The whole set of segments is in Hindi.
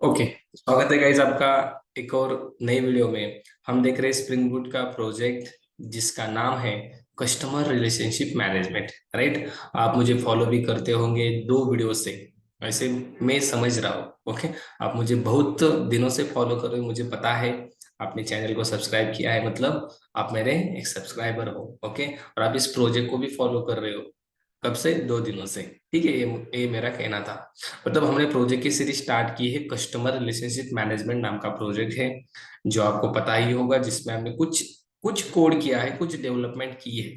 ओके। स्वागत है गाइज आपका एक और नई वीडियो में। हम देख रहे हैं स्प्रिंग बूट का प्रोजेक्ट जिसका नाम है कस्टमर रिलेशनशिप मैनेजमेंट। राइट। आप मुझे फॉलो भी करते होंगे 2 वीडियो से, ऐसे मैं समझ रहा हूँ। ओके। आप मुझे बहुत दिनों से फॉलो कर रहे हो, मुझे पता है। आपने चैनल को सब्सक्राइब किया है, मतलब आप मेरे एक सब्सक्राइबर हो। ओके। और आप इस प्रोजेक्ट को भी फॉलो कर रहे हो। कब से? 2 दिनों से। ठीक है, ये मेरा कहना था। मतलब हमने प्रोजेक्ट की सीरीज स्टार्ट की है, कस्टमर रिलेशनशिप मैनेजमेंट नाम का प्रोजेक्ट है, जो आपको पता ही होगा, जिसमें हमने कुछ कुछ कोड किया है, कुछ डेवलपमेंट की है।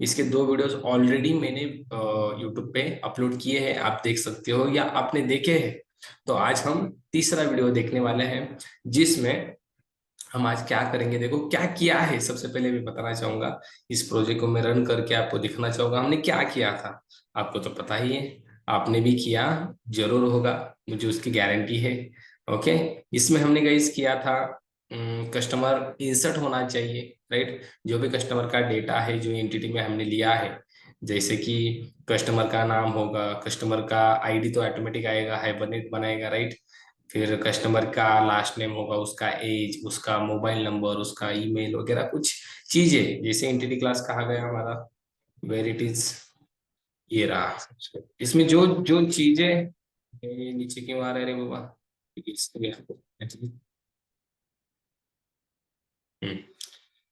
इसके 2 वीडियोस ऑलरेडी मैंने यूट्यूब पे अपलोड किए हैं, आप देख सकते हो या आपने देखे हैं। तो आज हम तीसरा वीडियो देखने वाले हैं, जिसमें हम आज क्या करेंगे। देखो क्या किया है, सबसे पहले मैं बताना चाहूंगा। इस प्रोजेक्ट को मैं रन करके आपको दिखाना चाहूंगा हमने क्या किया था। आपको तो पता ही है, आपने भी किया जरूर होगा, मुझे उसकी गारंटी है। ओके। इसमें हमने गाइस किया था, कस्टमर इंसर्ट होना चाहिए। राइट। जो भी कस्टमर का डेटा है, जो एंटिटी में हमने लिया है, जैसे कि कस्टमर का नाम होगा, कस्टमर का आईडी तो ऑटोमेटिक आएगा, हाइपरनेट बनाएगा। राइट। फिर कस्टमर का लास्ट नेम होगा, उसका एज, उसका मोबाइल नंबर, उसका ईमेल वगैरह कुछ चीजें, जैसे एंटिटी क्लास कहा गया हमारा, वेर इट इज, ये रहा। इसमें जो जो चीजें, ये नीचे क्यों आ रहे रे बाबा? हम्म।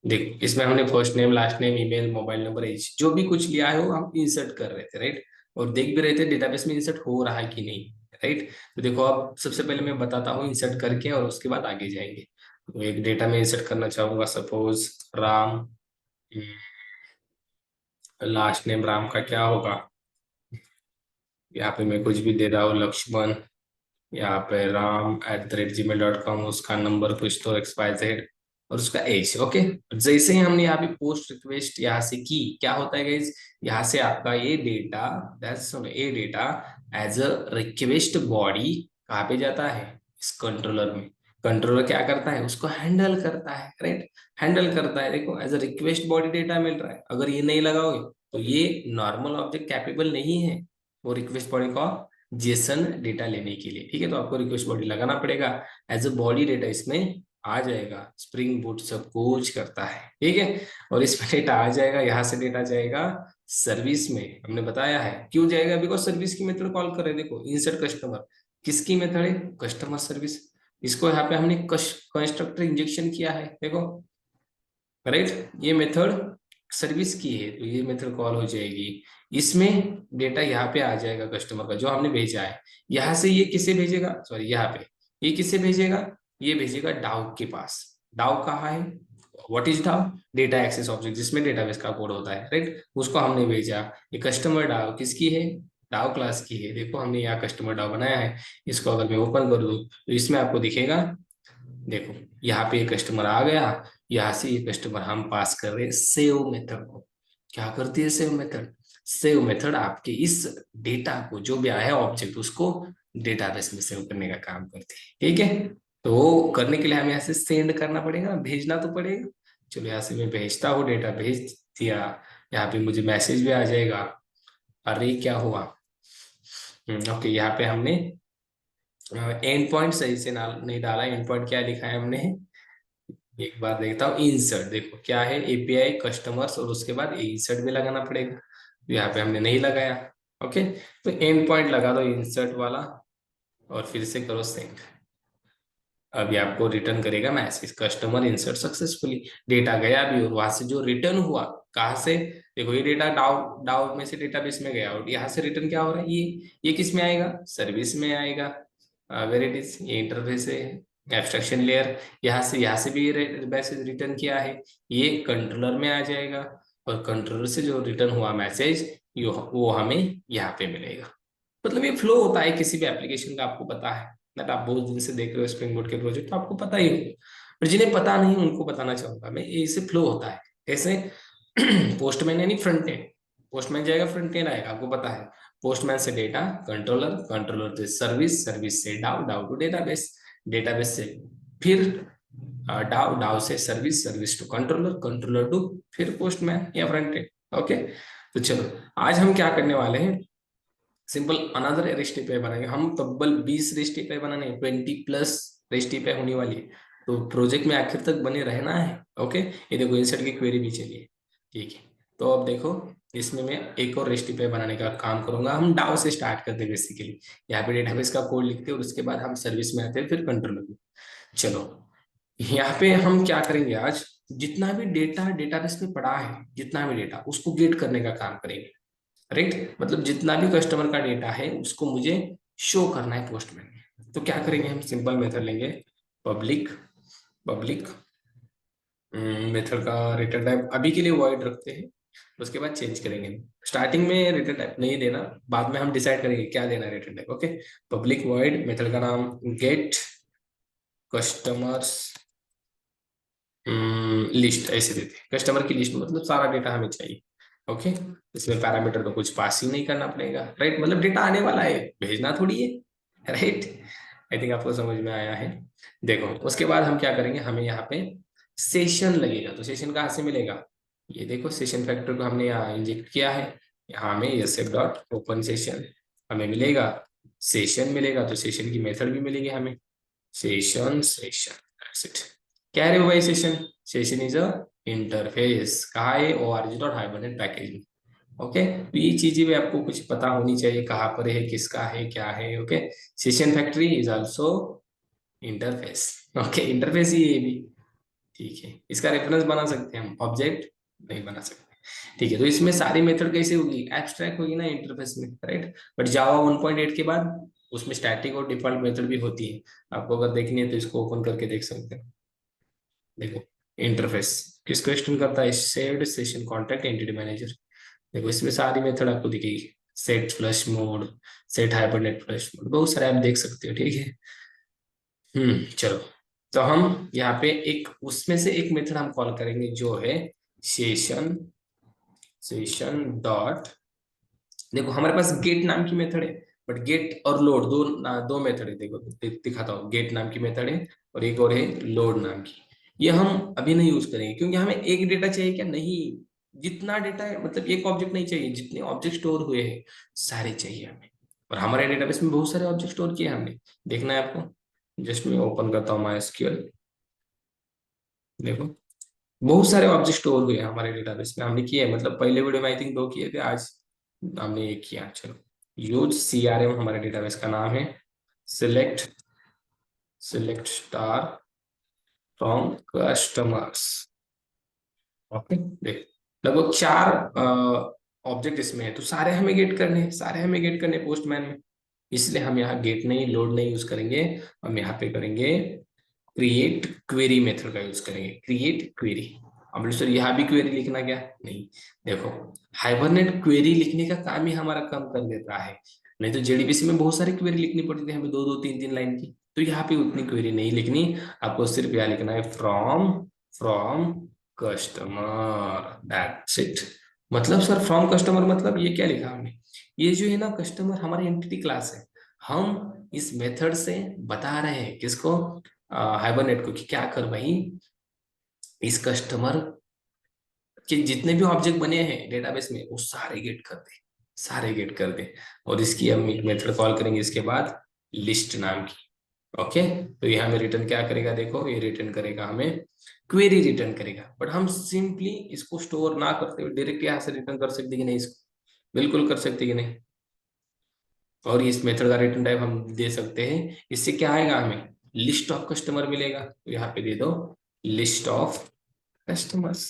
देख, इसमें हमने first name, last name, email, mobile number, age, जो भी कुछ लिया है वो हम इंसर्ट कर रहे थे। राइट। और देख भी रहे थे डेटाबेस में इंसर्ट हो रहा है कि नहीं। राइट। तो देखो, अब सबसे पहले मैं बताता हूँ इंसर्ट करके, और उसके बाद आगे जाएंगे। तो एक डेटा में इंसर्ट करना चाहूंगा, suppose Ram. Last name Ram का क्या होगा? यहाँ पे मैं कुछ भी दे रहा हूँ, लक्ष्मण। यहाँ पे ram@gmail.com, उसका नंबर कुछ तो XYZ, और उसका एज। ओके। जैसे ही हमने यहाँ पे पोस्ट रिक्वेस्ट यहाँ से की, क्या होता है गाइज? यहाँ से आपका ये डेटा, सुनो, ये data as a request body कहाँ पे जाता है? इस कंट्रोलर में। कंट्रोलर क्या करता है? उसको हैंडल करता है। राइट। हैंडल करता है। देखो, as a request body data मिल रहा है। अगर ये नहीं लगाओगे तो ये नॉर्मल ऑब्जेक्ट कैपेबल नहीं है वो रिक्वेस्ट बॉडी का जेसन डेटा लेने के लिए। ठीक है, तो आपको रिक्वेस्ट बॉडी लगाना पड़ेगा। एज अ बॉडी डेटा इसमें आ जाएगा। स्प्रिंग बूट सब कुछ करता है। ठीक है। और इसमें डेटा आ जाएगा, यहाँ से डेटा जाएगा सर्विस में। हमने बताया है क्यों जाएगा, बिकॉज सर्विस की मेथड कॉल कर रहे हैं। देखो, इंसर्ट कस्टमर किसकी मेथड है? Customer service. इसको यहाँ पे हमने कंस्ट्रक्टर इंजेक्शन किया है, देखो। राइट। ये मेथड सर्विस की है, तो ये मेथड कॉल हो जाएगी। इसमें डेटा यहाँ पे आ जाएगा कस्टमर का, जो हमने भेजा है। यहाँ से ये किसे भेजेगा? सॉरी, यहाँ पे ये किसे भेजेगा? ये भेजेगा डाउ के पास। डाउ कहाँ है? व्हाट इज डाउ? डेटा एक्सेस ऑब्जेक्ट, जिसमें डेटाबेस का कोड होता है। राइट। उसको हमने भेजा। ये कस्टमर डाउ किसकी है? डाउ क्लास की है। देखो, हमने यहाँ कस्टमर डाउ बनाया है। इसको अगर मैं ओपन कर दूं तो इसमें आपको दिखेगा। देखो, यहाँ पे कस्टमर आ गया। यहाँ से ये कस्टमर हम पास कर रहे हैं सेव मेथड को। क्या करती है सेव मेथड? सेव मेथड आपके इस डेटा को, जो भी आया है ऑब्जेक्ट, उसको डेटाबेस में सेव करने का काम करती है। ठीक है। तो वो करने के लिए हमें यहाँ से सेंड करना पड़ेगा, भेजना तो पड़ेगा। चलो, यहाँ से मैं भेजता हूँ, डेटा भेज दिया। यहाँ पे मुझे मैसेज भी आ जाएगा, अरे क्या हुआ। ओके। यहाँ पे हमने एंड पॉइंट सही से नहीं डाला। एंड पॉइंट क्या लिखा है हमने? एक बार देखता हूँ, इंसर्ट। देखो क्या है, एपीआई कस्टमर्स, और उसके बाद इंसर्ट भी लगाना पड़ेगा। तो यहाँ पे हमने नहीं लगाया। ओके। तो एंड पॉइंट लगा दो इंसर्ट वाला, और फिर से करो सेंड। अभी आपको रिटर्न करेगा message, customer insert successfully. Data गया भी, और वहां से जो रिटर्न हुआ, कहाँ से? देखो, ये डेटा डाउ डाउ में से डेटाबेस में गया, और यहाँ से रिटर्न क्या हो रहा है? ये किस में आएगा? सर्विस में आएगा। वेर इट इज, ये इंटरफेस है, एब्स्ट्रक्शन लेयर। यहाँ से भी मैसेज रिटर्न किया है, ये कंट्रोलर में आ जाएगा। और कंट्रोलर से जो रिटर्न हुआ मैसेज, वो हमें यहाँ पे मिलेगा। मतलब ये फ्लो होता है किसी भी एप्लीकेशन का, आपको पता है। दैट आप बहुत दिन से देख रहे हो स्प्रिंग बोर्ड के प्रोजेक्ट, तो आपको पता ही होगा। पर जिन्हें पता नहीं उनको बताना चाहूंगा मैं, ऐसे फ्लो होता है। कैसे? पोस्टमैन यानी फ्रंट एंड। पोस्टमैन जाएगा, फ्रंट एंड आएगा, आपको पता है। पोस्टमैन से डेटा कंट्रोलर, कंट्रोलर से सर्विस, सर्विस से डाउ, डाउ टू डेटाबेस, डेटाबेस से फिर डाउ, डाउ से service, service to controller, controller to फिर पोस्टमैन या फ्रंट एंड। ओके। तो चलो, आज हम क्या करने वाले हैं, सिंपल अनदर रेस्ट एपीआई बनाएंगे हम, तब्बल 20 रेस्ट एपीआई बनाने हैं, 20+ रेस्ट एपीआई होने वाली है, तो प्रोजेक्ट में आखिर तक बने रहना है। ओके, ये देखो इंसर्ट की क्वेरी भी चलिए, ठीक है। तो अब देखो इसमें मैं एक और रेस्ट एपीआई बनाने का काम करूंगा। हम डाउ से स्टार्ट करते हैं बेसिकली, यहाँ पे डेटाबेस का कोड लिखते हैं और उसके बाद हम सर्विस में आते हैं, फिर कंट्रोल में। चलो, यहाँ पे हम क्या करेंगे आज, जितना भी डेटा डेटाबेस में पड़ा है, जितना भी डेटा उसको गेट करने का काम करेंगे। राइट, मतलब जितना भी कस्टमर का डेटा है उसको मुझे शो करना है पोस्टमैन में। तो क्या करेंगे, हम सिंपल मेथड लेंगे, पब्लिक पब्लिक मेथड का रिटर्न टाइप अभी के लिए वॉइड रखते हैं, उसके बाद चेंज करेंगे। स्टार्टिंग में रिटर्न टाइप नहीं देना, बाद में हम डिसाइड करेंगे क्या देना है return type. Okay, public void method का नाम गेट कस्टमर्स लिस्ट ऐसे देते हैं, कस्टमर की लिस्ट मतलब सारा डेटा हमें चाहिए। ओके, इसमें पैरामीटर तो कुछ पास ही नहीं करना पड़ेगा, राइट, मतलब डेटा आने वाला है, भेजना थोड़ी है, राइट। आई थिंक आपको समझ में आया है। देखो उसके बाद हम क्या करेंगे, हमें यहाँ पे सेशन लगेगा, तो सेशन कहाँ से मिलेगा, ये देखो सेशन फैक्टर को हमने यहाँ इंजेक्ट किया है, यहाँ हमें एसएफ डॉट ओपन सेशन हमें मिलेगा, सेशन मिलेगा, तो सेशन की मेथड भी मिलेगी हमें, सेशन सेशन, दैट्स इट। क्या है रे भाई session, session is a interface, कहा है org.hibernate पैकेज में। ओके, तो ये चीजें भी आपको कुछ पता होनी चाहिए, कहाँ पर है, किसका है, क्या है। Okay, session factory is also interface. Okay, interface ही है ये भी, ठीक है। इसका रेफरेंस बना सकते हैं हम, ऑब्जेक्ट नहीं बना सकते, ठीक है। तो इसमें सारी मेथड कैसे होगी, एब्स्ट्रैक्ट होगी ना इंटरफेस में, राइट। बट जावा 1.8 के बाद उसमें स्टैटिक और डिफॉल्ट मेथड भी होती है, आपको अगर देखनी है तो इसको ओपन करके देख सकते हैं। देखो इंटरफेस किसको एक्सटेंड करता है, saved session contact entity manager. देखो इसमें सारी मेथड आपको दिखेगी, set flush mode, set hibernate flush mode, बहुत सारे आप देख सकते हो, ठीक है। चलो, तो हम यहाँ पे एक उसमें से एक मेथड हम कॉल करेंगे जो है सेशन सेशन डॉट, देखो हमारे पास गेट नाम की मेथड है, बट गेट और लोड दो दो मेथड है। देखो दिखाता हूँ, गेट नाम की मेथड है और एक और है लोड नाम की। ये हम अभी नहीं यूज करेंगे क्योंकि हमें एक डेटा चाहिए क्या, नहीं, जितना डेटा है, मतलब एक ऑब्जेक्ट नहीं चाहिए, जितने ऑब्जेक्ट स्टोर हुए हैं सारे चाहिए हमें। और हमारे डेटाबेस में बहुत सारे ऑब्जेक्ट स्टोर किए हैं हमने, देखना है आपको, जस्ट मैं ओपन करता हूँ MySQL। देखो बहुत सारे ऑब्जेक्ट स्टोर हुए हैं हमारे डेटाबेस में, हमने किए हैं, मतलब पहले वीडियो में आई थिंक 2 किए थे, आज हमने एक किया। चलो, यूज CRM हमारे डेटाबेस का नाम है, select select star from customers. Okay, देख लगभग 4 ऑब्जेक्ट इसमें है, तो सारे हमें गेट करने हैं, सारे हमें गेट करने पोस्टमैन में, इसलिए हम यहाँ गेट नहीं लोड नहीं यूज करेंगे, हम यहाँ पे करेंगे क्रिएट क्वेरी मेथड का यूज करेंगे, क्रिएट क्वेरी। अब सर यहाँ भी क्वेरी लिखना क्या, नहीं, देखो हाइबरनेट क्वेरी लिखने का काम ही हमारा कम कर देता है, नहीं तो जेडीबीसी में बहुत सारी क्वेरी लिखनी पड़ती थी हमें, 2-2 3-3 लाइन की, तो यहाँ पे उतनी क्वेरी नहीं लिखनी, आपको सिर्फ यहाँ लिखना है from from customer, that's it. मतलब सर फ्रॉम कस्टमर मतलब ये क्या लिखा हमने, ये जो है ना कस्टमर हमारी एंटिटी क्लास है, हम इस मेथड से बता रहे हैं किसको, हाइबरनेट को, कि क्या कर भाई, इस कस्टमर के जितने भी ऑब्जेक्ट बने हैं डेटाबेस में वो सारे गेट कर दे, सारे गेट कर दे। और इसकी हम एक मेथड कॉल करेंगे इसके बाद, लिस्ट नाम की। ओके, तो ये हमें रिटर्न क्या करेगा, देखो ये रिटर्न करेगा हमें क्वेरी रिटर्न करेगा, बट हम सिंपली इसको स्टोर ना करते हुए डायरेक्ट यहाँ से रिटर्न कर सकते कि नहीं, इसको बिल्कुल कर सकते कि नहीं। और इस मेथड का रिटर्न टाइप हम दे सकते हैं, इससे क्या आएगा, हमें लिस्ट ऑफ कस्टमर मिलेगा, तो यहाँ पे दे दो list of customers,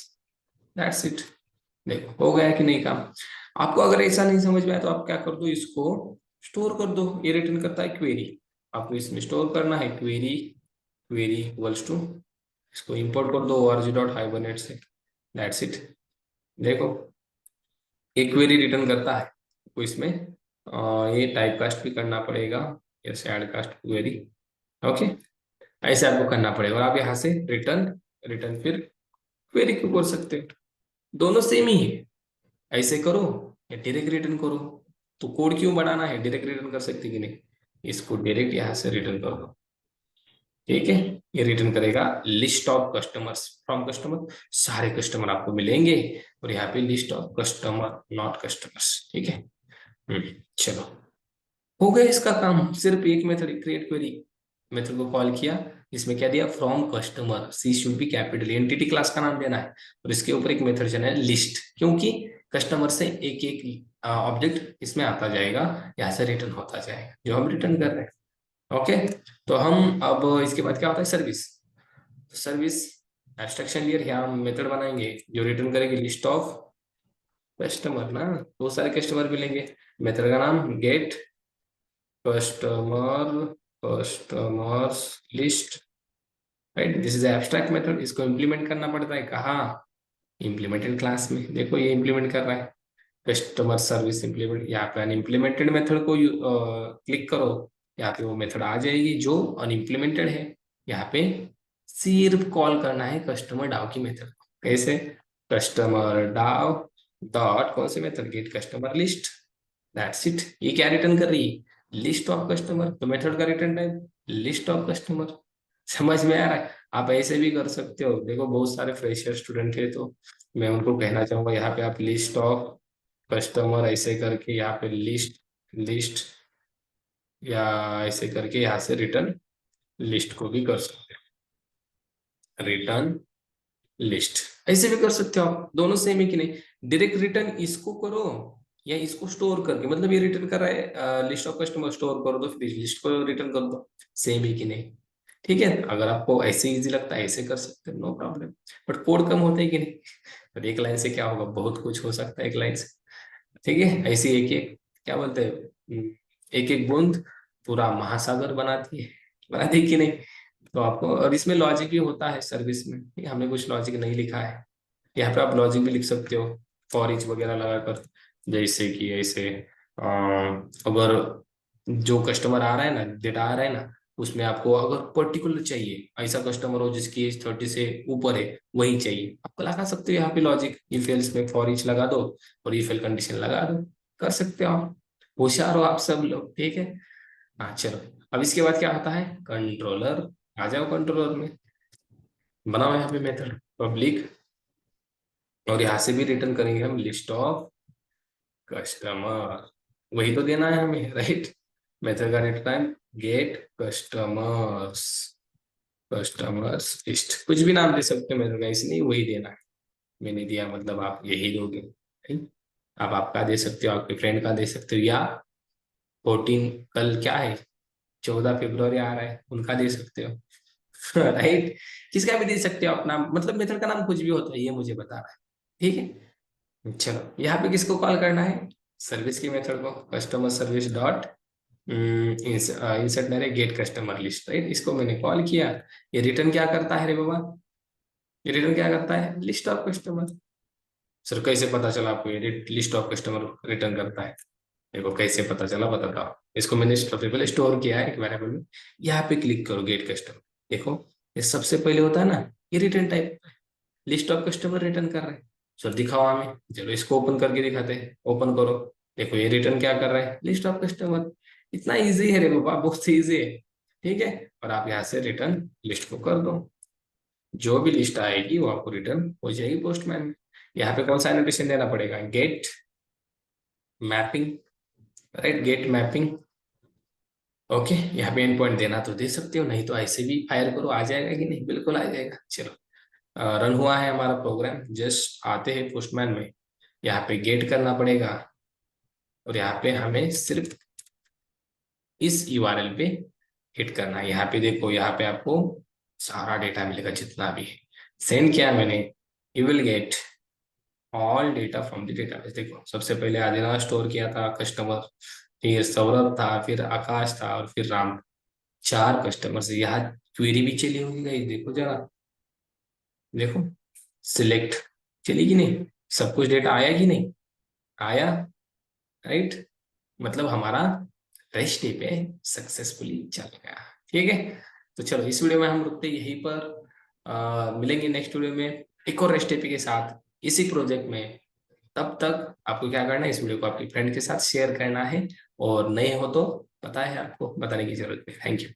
that's it. देखो हो गया कि नहीं काम। आपको अगर ऐसा नहीं समझ में आया तो आप क्या कर दो, इसको स्टोर कर दो, ये रिटर्न करता है क्वेरी, आपको इसमें स्टोर करना है क्वेरी, क्वेरी इक्वल्स टू, इसको इंपोर्ट कर दो org.hibernate से, दैट्स इट। देखो एक क्वेरी रिटर्न करता है, तो इसमें ये टाइप कास्ट भी करना पड़ेगा, जैसे ऐड कास्ट क्वेरी। ओके, ऐसे आपको करना पड़ेगा, और आप यहाँ से रिटर्न रिटर्न फिर क्वेरी को कर सकते हो, दोनों सेम ही है, ऐसे करो या डायरेक्ट रिटर्न करो। तो कोड क्यों बनाना है, डायरेक्ट रिटर्न कर सकते कि नहीं, इसको डायरेक्ट यहाँ से रिटर्न कर दो, ठीक है। ये रिटर्न करेगा list of customers from customer, सारे कस्टमर आपको मिलेंगे, और यहाँ पे list of customer not customers, ठीक है। चलो, हो गया इसका काम। सिर्फ एक मेथड क्रिएट क्वेरी मेथड को कॉल किया, इसमें क्या दिया, from customer, C should be capital, entity class का नाम देना है, और इसके ऊपर एक मेथड चलना है लिस्ट, क्योंकि कस्टमर से एक एक ऑब्जेक्ट इसमें आता जाएगा, यहाँ से रिटर्न होता जाएगा जो हम रिटर्न कर रहे हैं। ओके, तो हम अब इसके बाद क्या होता है, सर्विस। तो सर्विस एब्स्ट्रैक्शन लेयर, यहाँ हम मेथड बनाएंगे जो रिटर्न करेंगे लिस्ट ऑफ कस्टमर ना, बहुत सारे कस्टमर मिलेंगे। मेथड का नाम get customer customers list, right. This is abstract method. इसको इम्प्लीमेंट करना पड़ता है कहाँ, इम्प्लीमेंटेड क्लास में। देखो ये इम्प्लीमेंट कर रहा है कस्टमर सर्विस इम्प्लीमेंट, यहाँ पे अनइम्प्लीमेंटेड मेथड को क्लिक करो, यहाँ पे वो मेथड आ जाएगी जो अनइम्प्लीमेंटेड है। यहाँ पे सिर्फ कॉल करना है कस्टमर डाउ की मेथड को। कैसे, कस्टमर डाउ डॉट कौन से method, get customer list, that's it. ये क्या रिटर्न कर रही है, लिस्ट ऑफ कस्टमर, तो मेथड का return type list of customer. समझ में आ रहा है, आप ऐसे भी कर सकते हो। देखो बहुत सारे फ्रेशर स्टूडेंट है, तो मैं उनको कहना चाहूंगा यहाँ पे आप लिस्ट ऑफ कस्टमर ऐसे करके, यहाँ पे लिस्ट लिस्ट या ऐसे करके यहाँ से रिटर्न लिस्ट को भी कर सकते हो, रिटर्न लिस्ट ऐसे भी कर सकते हो आप। दोनों सेम है कि नहीं, डायरेक्ट रिटर्न इसको करो या इसको स्टोर करके, मतलब ये रिटर्न कर रहा है लिस्ट ऑफ कस्टमर, स्टोर कर दो फिर लिस्ट को रिटर्न कर दो, सेम है कि नहीं। ठीक है, अगर आपको ऐसे इजी लगता है ऐसे कर सकते हैं, नो प्रॉब्लम। बट कोड कम होता है कि नहीं, पर एक लाइन से क्या होगा, बहुत कुछ हो सकता है एक लाइन से। ठीक है, ऐसे एक एक क्या बोलते हैं, एक एक बूंद पूरा महासागर बनाती है कि नहीं। तो आपको, और इसमें लॉजिक भी होता है सर्विस में, ठीक है, हमने कुछ लॉजिक नहीं लिखा है। यहाँ पे आप लॉजिक भी लिख सकते हो, फॉर ईच वगैरह लगाकर, जैसे कि ऐसे अगर जो कस्टमर आ रहा है ना, डेटा आ रहा है ना, उसमें आपको अगर पर्टिकुलर चाहिए, ऐसा कस्टमर हो जिसकी एज 30 से ऊपर है, वही चाहिए, आप लगा सकते हो यहाँ पे लॉजिक, इफ एल्स में फॉर ईच लगा दो और इफ एल कंडीशन लगा दो, कर सकते हो आप। होशियार हो आप सब लोग, ठीक है। हाँ चलो, अब इसके बाद क्या आता है, कंट्रोलर। आ जाओ कंट्रोलर में, बनाओ यहाँ पे मेथड पब्लिक, और यहाँ से भी रिटर्न करेंगे हम लिस्ट ऑफ कस्टमर, वही तो देना है हमें, राइट। मेथड का return get customers, customers list, कुछ भी नाम दे सकते हो मेथड का, इसलिए वही देना है। मैंने दिया मतलब आप यही दोगे, ठीक। आप आपका दे सकते हो, आपके फ्रेंड का दे सकते हो, या 14 कल क्या है, 14 फरवरी आ रहा है, उनका दे सकते हो राइट। किसका भी दे सकते हो अपना, मतलब मेथड का नाम कुछ भी होता है, ये मुझे बता रहा है, ठीक है। चलो यहाँ पे किसको कॉल करना है, सर्विस की मेथड को, कस्टमर सर्विस डॉट इंसर्ट मेरे गेट कस्टमर लिस्ट, राइट। इसको मैंने कॉल किया, ये रिटर्न क्या करता है रे बाबा, ये रिटर्न क्या करता है, लिस्ट ऑफ कस्टमर। सर कैसे पता चला आपको ये लिस्ट ऑफ कस्टमर रिटर्न करता है, देखो कैसे पता चला बताता हूँ। इसको मैंने सबसे पहले स्टोर किया है एक वेरिएबल में, यहाँ पे क्लिक करो गेट कस्टमर, देखो ये सबसे पहले होता है ना, ये return type, list of customer return कर रहे हैं। सर दिखाओ हमें, चलो इसको ओपन करके दिखाते हैं, ओपन करो, देखो ये रिटर्न क्या कर रहा है, लिस्ट ऑफ कस्टमर। इतना इजी है रे बाबा, बहुत इजी है, ठीक है। और आप यहाँ से रिटर्न लिस्ट को कर दो, जो भी लिस्ट आएगी वो आपको रिटर्न हो जाएगी पोस्टमैन में। यहाँ पे कौन सा एनोटेशन देना पड़ेगा, get mapping, right, get mapping. Okay, यहाँ पे एंड पॉइंट देना तो दे सकते हो, नहीं तो ऐसे भी फायर करो, आ जाएगा कि नहीं, बिल्कुल आ जाएगा। चलो रन हुआ है हमारा प्रोग्राम, जस्ट आते हैं पोस्टमैन में, यहाँ पे गेट करना पड़ेगा, और यहाँ पे हमें सिर्फ इस यूआरएल पे हिट करना है। यहाँ पे देखो, यहाँ पे आपको सारा डेटा मिलेगा जितना भी है, सेंड किया मैंने, you will get all data from the database. देखो सबसे पहले आदिनाथ स्टोर किया था कस्टमर, फिर सौरभ था, फिर आकाश था, और फिर राम, 4 कस्टमर से। यहाँ क्वेरी भी चली होगी गाइस, देखो जरा, देखो सिलेक्ट चली कि नहीं, सब कुछ डेटा आया कि नहीं आया, राइट। मतलब हमारा रेस्ट डे पे सक्सेसफुली चल गया, ठीक है। तो चलो इस वीडियो में हम रुकते हैं यहीं पर, मिलेंगे नेक्स्ट वीडियो में एक और रेस्ट डे के साथ इसी प्रोजेक्ट में। तब तक आपको क्या करना है, इस वीडियो को आपके फ्रेंड के साथ शेयर करना है, और नए हो तो पता है आपको बताने की जरूरत है। Thank you.